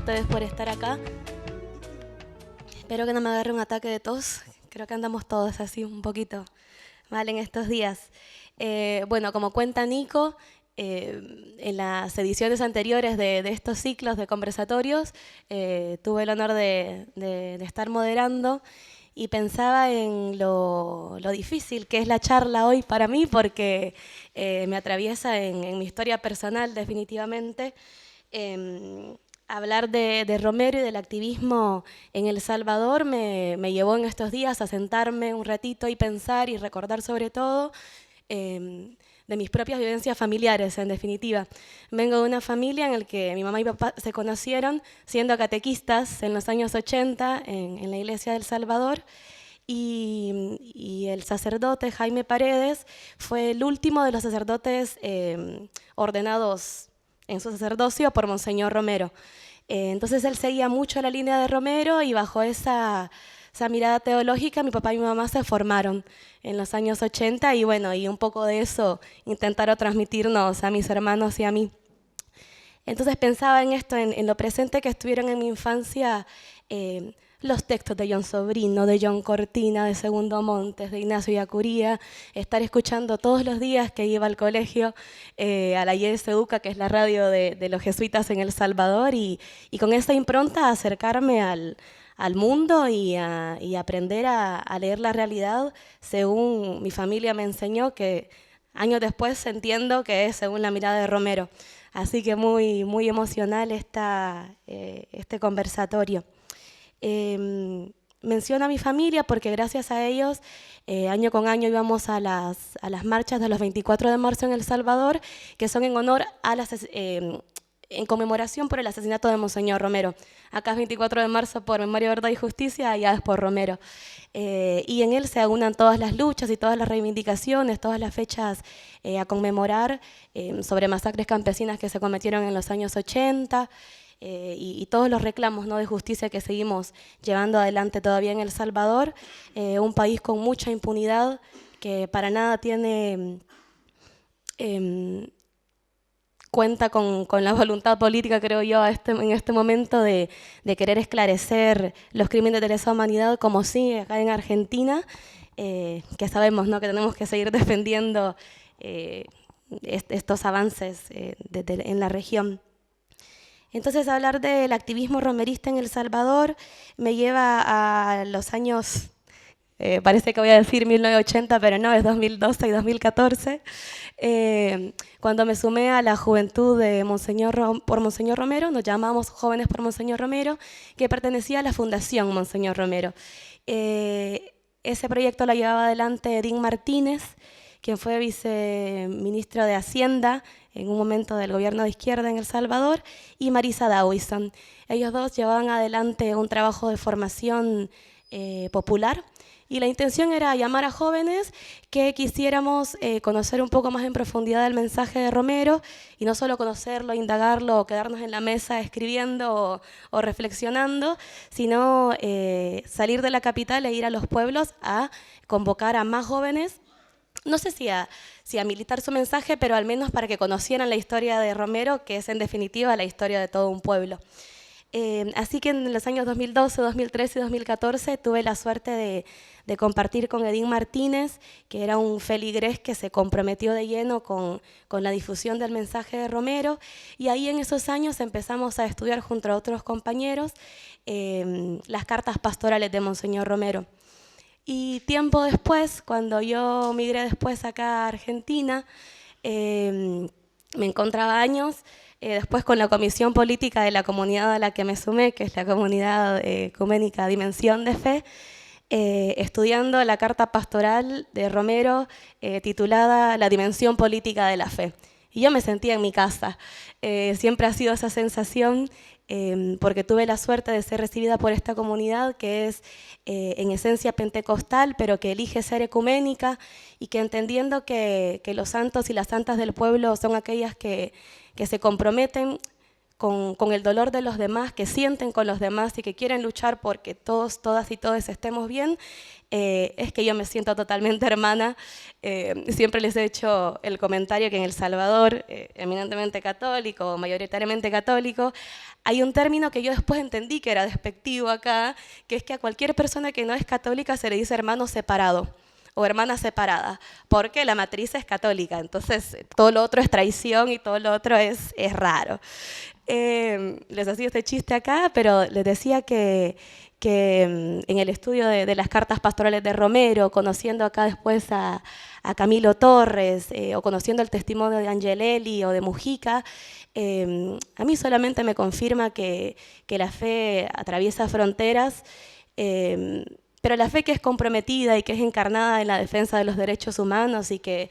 ustedes por estar acá. Espero que no me agarre un ataque de tos. Creo que andamos todos así un poquito mal en estos días. Bueno, como cuenta Nico, en las ediciones anteriores de estos ciclos de conversatorios, tuve el honor de estar moderando y pensaba en lo difícil que es la charla hoy para mí, porque me atraviesa en mi historia personal definitivamente. Hablar de Romero y del activismo en El Salvador me llevó en estos días a sentarme un ratito y pensar y recordar sobre todo de mis propias vivencias familiares, en definitiva. Vengo de una familia en la que mi mamá y papá se conocieron siendo catequistas en los años 80 en la iglesia del Salvador, y el sacerdote Jaime Paredes fue el último de los sacerdotes ordenados en su sacerdocio por Monseñor Romero. Entonces él seguía mucho la línea de Romero y bajo esa mirada teológica mi papá y mi mamá se formaron en los años 80 y bueno, y un poco de eso intentaron transmitirnos a mis hermanos y a mí. Entonces pensaba en esto, en lo presente que estuvieron en mi infancia los textos de John Sobrino, de John Cortina, de Segundo Montes, de Ignacio Yacuría, estar escuchando todos los días que iba al colegio a la IES Educa, que es la radio de los jesuitas en El Salvador, y con esa impronta acercarme al mundo y aprender a leer la realidad según mi familia me enseñó, que años después entiendo que es según la mirada de Romero. Así que muy, muy emocional este conversatorio. Menciono a mi familia porque gracias a ellos año con año íbamos a las marchas de los 24 de marzo en El Salvador, que son en honor a en conmemoración por el asesinato de Monseñor Romero. Acá es 24 de marzo por Memoria, Verdad y Justicia, allá es por Romero. Y en él se aunan todas las luchas y todas las reivindicaciones, todas las fechas a conmemorar sobre masacres campesinas que se cometieron en los años 80, y todos los reclamos, ¿no?, de justicia que seguimos llevando adelante todavía en El Salvador, un país con mucha impunidad que para nada tiene cuenta con la voluntad política, creo yo, en este momento de querer esclarecer los crímenes de lesa humanidad, como sí acá en Argentina, que sabemos, ¿no?, que tenemos que seguir defendiendo estos avances en la región. Entonces, hablar del activismo romerista en El Salvador me lleva a los años, parece que voy a decir 1980, pero no, es 2012 y 2014, cuando me sumé a la juventud de por Monseñor Romero, nos llamamos Jóvenes por Monseñor Romero, que pertenecía a la Fundación Monseñor Romero. Ese proyecto lo llevaba adelante Edín Martínez, quien fue viceministro de Hacienda en un momento del gobierno de izquierda en El Salvador, y Marisa Dawison. Ellos dos llevaban adelante un trabajo de formación popular, y la intención era llamar a jóvenes que quisiéramos conocer un poco más en profundidad el mensaje de Romero, y no solo conocerlo, indagarlo, o quedarnos en la mesa escribiendo o reflexionando, sino salir de la capital e ir a los pueblos a convocar a más jóvenes, no sé si a militar su mensaje, pero al menos para que conocieran la historia de Romero, que es en definitiva la historia de todo un pueblo. Así que en los años 2012, 2013 y 2014 tuve la suerte de compartir con Edín Martínez, que era un feligrés que se comprometió de lleno con la difusión del mensaje de Romero, y ahí en esos años empezamos a estudiar junto a otros compañeros las cartas pastorales de Monseñor Romero. Y tiempo después, cuando yo migré después acá a Argentina, me encontraba años después con la comisión política de la comunidad a la que me sumé, que es la comunidad ecuménica Dimensión de Fe, estudiando la carta pastoral de Romero titulada La dimensión política de la fe. Y yo me sentía en mi casa. Siempre ha sido esa sensación, porque tuve la suerte de ser recibida por esta comunidad que es en esencia pentecostal, pero que elige ser ecuménica, y que entendiendo que los santos y las santas del pueblo son aquellas que se comprometen con el dolor de los demás, que sienten con los demás y que quieren luchar porque todos, todas y todos estemos bien, es que yo me siento totalmente hermana. Siempre les he hecho el comentario que en El Salvador, eminentemente católico, mayoritariamente católico, hay un término que yo después entendí que era despectivo acá, que es que a cualquier persona que no es católica se le dice hermano separado o hermana separada, porque la matriz es católica, entonces todo lo otro es traición y todo lo otro es raro. Les hacía este chiste acá, pero les decía que en el estudio de las cartas pastorales de Romero, conociendo acá después a Camilo Torres, o conociendo el testimonio de Angelelli o de Mujica, a mí solamente me confirma que la fe atraviesa fronteras, pero la fe que es comprometida y que es encarnada en la defensa de los derechos humanos y que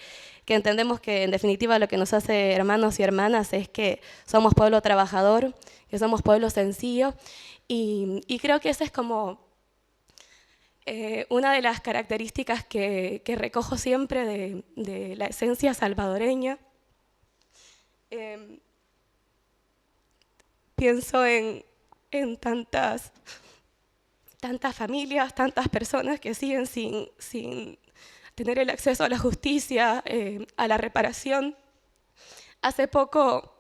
entendemos que en definitiva lo que nos hace hermanos y hermanas es que somos pueblo trabajador, que somos pueblo sencillo, y creo que esa es como una de las características que recojo siempre de la esencia salvadoreña. Pienso en tantas familias, tantas personas que siguen sin tener el acceso a la justicia, a la reparación. Hace poco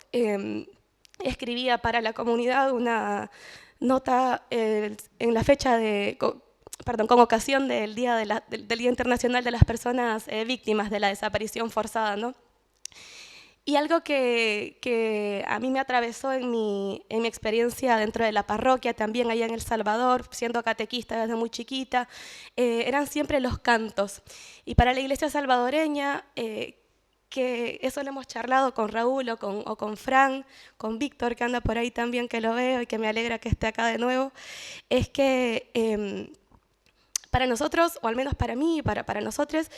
escribía para la comunidad una nota en la fecha con ocasión del Día del Día Internacional de las Personas Víctimas de la Desaparición Forzada, ¿no? Y algo que a mí me atravesó en mi experiencia dentro de la parroquia, también allá en El Salvador, siendo catequista desde muy chiquita, eran siempre los cantos. Y para la iglesia salvadoreña, que eso lo hemos charlado con Raúl o con Fran, con Víctor, que anda por ahí también, que lo veo y que me alegra que esté acá de nuevo, es que para nosotros, o al menos para mí y para nosotros,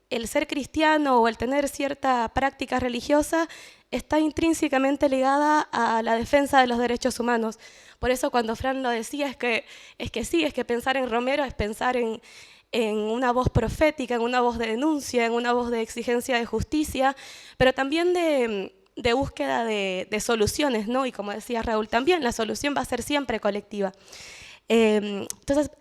el ser cristiano o el tener cierta práctica religiosa está intrínsecamente ligada a la defensa de los derechos humanos. Por eso cuando Fran lo decía, es que pensar en Romero es pensar en una voz profética, en una voz de denuncia, en una voz de exigencia de justicia, pero también de búsqueda de soluciones, ¿no? Y como decía Raúl también, la solución va a ser siempre colectiva. Entonces,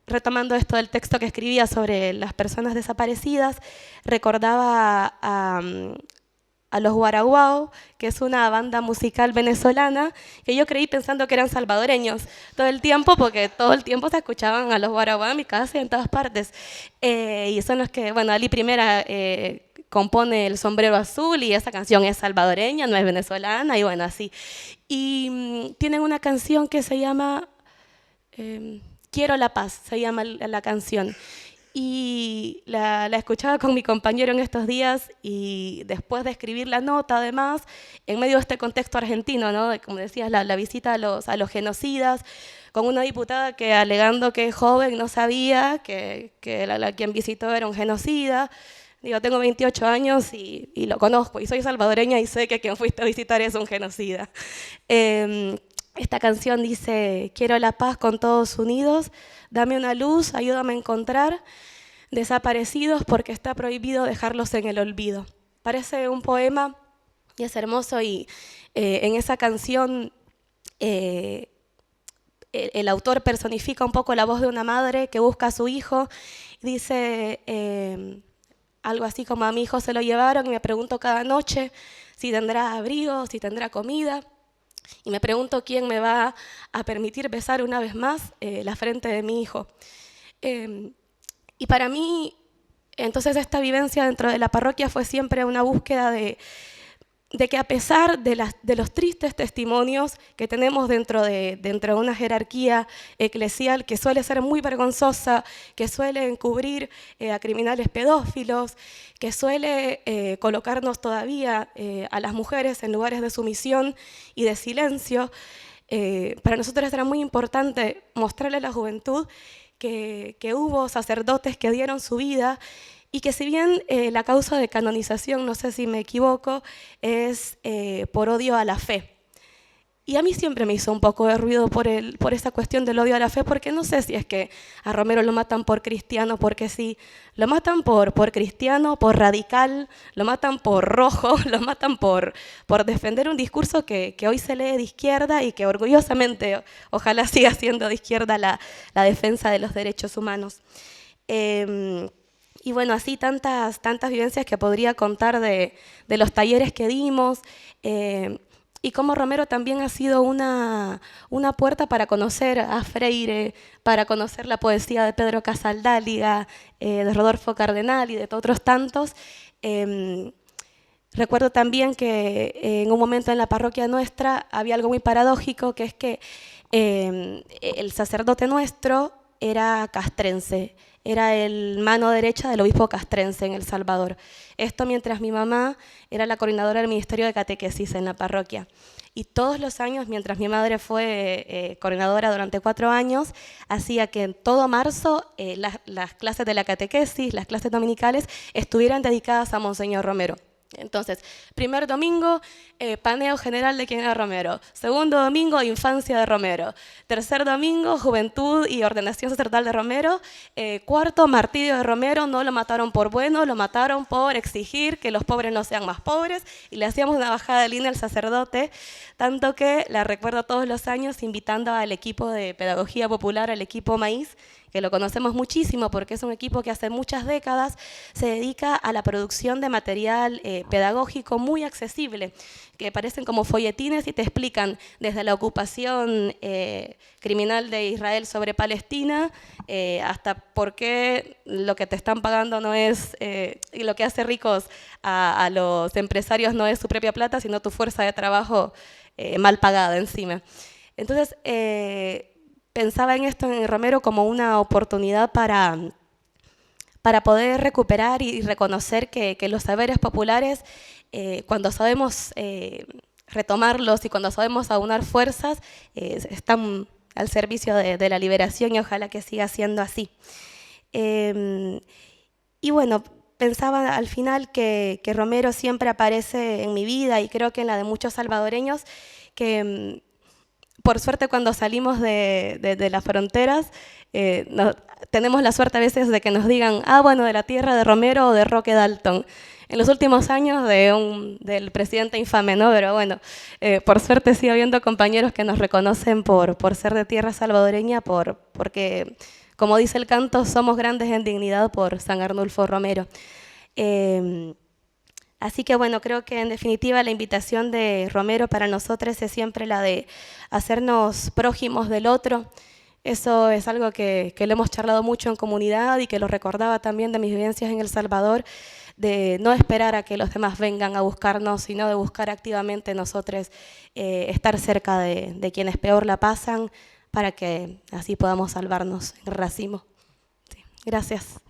retomando esto del texto que escribía sobre las personas desaparecidas, recordaba a los Guaraguao, que es una banda musical venezolana, que yo creí pensando que eran salvadoreños todo el tiempo, porque todo el tiempo se escuchaban a los Guaraguao en mi casa y en todas partes. Y son los que, bueno, Ali Primera compone El Sombrero Azul y esa canción es salvadoreña, no es venezolana, y bueno, así. Y tienen una canción que se llama Quiero la paz, se llama la canción. Y la escuchaba con mi compañero en estos días y después de escribir la nota, además, en medio de este contexto argentino, ¿no? Como decías, la visita a los genocidas, con una diputada que alegando que es joven no sabía que quien visitó era un genocida. Digo, tengo 28 años y lo conozco, y soy salvadoreña y sé que quien fuiste a visitar es un genocida. Esta canción dice: quiero la paz con todos unidos, dame una luz, ayúdame a encontrar desaparecidos porque está prohibido dejarlos en el olvido. Parece un poema y es hermoso, y en esa canción el autor personifica un poco la voz de una madre que busca a su hijo. Dice algo así como: a mi hijo se lo llevaron y me pregunto cada noche si tendrá abrigo, si tendrá comida. Y me pregunto quién me va a permitir besar una vez más la frente de mi hijo. Y para mí, entonces, esta vivencia dentro de la parroquia fue siempre una búsqueda de que a pesar de los tristes testimonios que tenemos dentro de una jerarquía eclesial que suele ser muy vergonzosa, que suele encubrir a criminales pedófilos, que suele colocarnos todavía a las mujeres en lugares de sumisión y de silencio, para nosotros era muy importante mostrarle a la juventud que hubo sacerdotes que dieron su vida, y que si bien la causa de canonización, no sé si me equivoco, es por odio a la fe, Y a mí siempre me hizo un poco de ruido por esa cuestión del odio a la fe, porque no sé si es que a Romero lo matan por cristiano, porque sí, lo matan por cristiano, por radical, lo matan por rojo, lo matan por defender un discurso que hoy se lee de izquierda y que orgullosamente ojalá siga siendo de izquierda la defensa de los derechos humanos. Y bueno, así tantas vivencias que podría contar de los talleres que dimos, y cómo Romero también ha sido una puerta para conocer a Freire, para conocer la poesía de Pedro Casaldáliga, de Rodolfo Cardenal y de otros tantos. Recuerdo también que en un momento en la parroquia nuestra había algo muy paradójico, que es que el sacerdote nuestro era castrense, era el mano derecha del obispo castrense en El Salvador. Esto mientras mi mamá era la coordinadora del Ministerio de Catequesis en la parroquia. Y todos los años, mientras mi madre fue coordinadora durante 4 años, hacía que en todo marzo las clases de la catequesis, las clases dominicales, estuvieran dedicadas a Monseñor Romero. Entonces, primer domingo, paneo general de quién era Romero. Segundo domingo, infancia de Romero. Tercer domingo, juventud y ordenación sacerdotal de Romero. Cuarto, martirio de Romero. No lo mataron por bueno, lo mataron por exigir que los pobres no sean más pobres. Y le hacíamos una bajada de línea al sacerdote, tanto que la recuerdo todos los años invitando al equipo de pedagogía popular, al equipo Maíz, que lo conocemos muchísimo porque es un equipo que hace muchas décadas se dedica a la producción de material pedagógico muy accesible, que parecen como folletines y te explican desde la ocupación criminal de Israel sobre Palestina hasta por qué lo que te están pagando no es, y lo que hace ricos a los empresarios no es su propia plata, sino tu fuerza de trabajo mal pagada encima. Entonces, pensaba en esto en Romero como una oportunidad para poder recuperar y reconocer que los saberes populares, cuando sabemos retomarlos y cuando sabemos aunar fuerzas, están al servicio de la liberación y ojalá que siga siendo así. Y bueno, pensaba al final que Romero siempre aparece en mi vida y creo que en la de muchos salvadoreños, que por suerte cuando salimos de las fronteras, tenemos la suerte a veces de que nos digan, bueno, de la tierra de Romero o de Roque Dalton. En los últimos años del presidente infame, ¿no? Pero bueno, por suerte sigue habiendo compañeros que nos reconocen por ser de tierra salvadoreña, porque, como dice el canto, somos grandes en dignidad por San Arnulfo Romero. Así que bueno, creo que en definitiva la invitación de Romero para nosotros es siempre la de hacernos prójimos del otro. Eso es algo que lo hemos charlado mucho en comunidad y que lo recordaba también de mis vivencias en El Salvador, de no esperar a que los demás vengan a buscarnos, sino de buscar activamente nosotros estar cerca de quienes peor la pasan para que así podamos salvarnos en racimo. Sí, gracias.